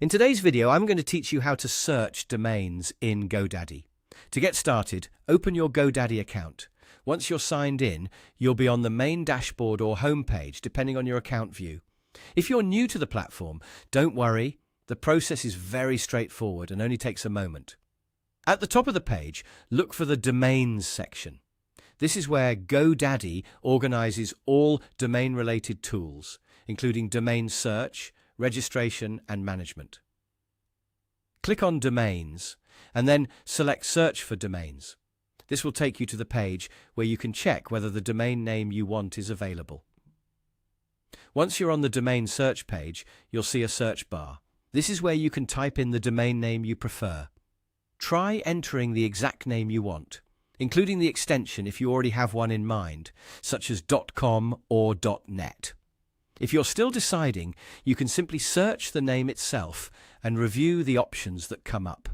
In today's video, I'm going to teach you how to search domains in GoDaddy. To get started, open your GoDaddy account. Once you're signed in, you'll be on the main dashboard or homepage, depending on your account view. If you're new to the platform, don't worry. The process is very straightforward and only takes a moment. At the top of the page, look for the Domains section. This is where GoDaddy organizes all domain-related tools, including domain search, registration, and management. Click on Domains, and then select Search for Domains. This will take you to the page where you can check whether the domain name you want is available. Once you're on the domain search page, you'll see a search bar. This is where you can type in the domain name you prefer. Try entering the exact name you want, including the extension if you already have one in mind, such as .com or .net. If you're still deciding, you can simply search the name itself and review the options that come up.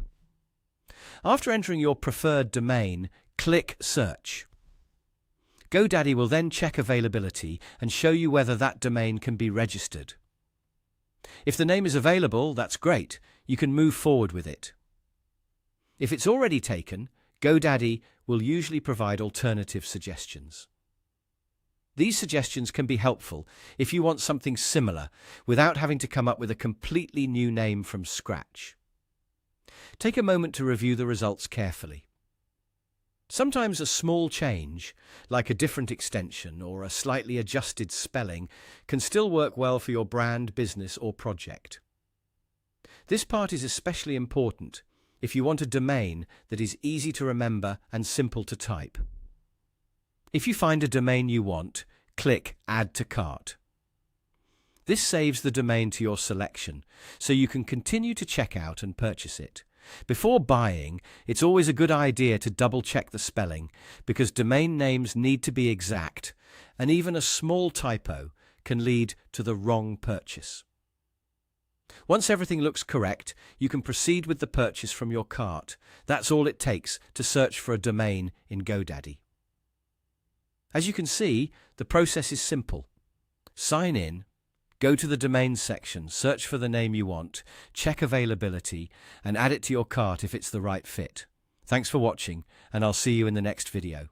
After entering your preferred domain, click Search. GoDaddy will then check availability and show you whether that domain can be registered. If the name is available, that's great. You can move forward with it. If it's already taken, GoDaddy will usually provide alternative suggestions. These suggestions can be helpful if you want something similar without having to come up with a completely new name from scratch. Take a moment to review the results carefully. Sometimes a small change, like a different extension or a slightly adjusted spelling, can still work well for your brand, business, or project. This part is especially important if you want a domain that is easy to remember and simple to type. If you find a domain you want, click Add to Cart. This saves the domain to your selection, so you can continue to check out and purchase it. Before buying, it's always a good idea to double-check the spelling, because domain names need to be exact, and even a small typo can lead to the wrong purchase. Once everything looks correct, you can proceed with the purchase from your cart. That's all it takes to search for a domain in GoDaddy. As you can see, the process is simple. Sign in, go to the Domains section, search for the name you want, check availability, and add it to your cart if it's the right fit. Thanks for watching, and I'll see you in the next video.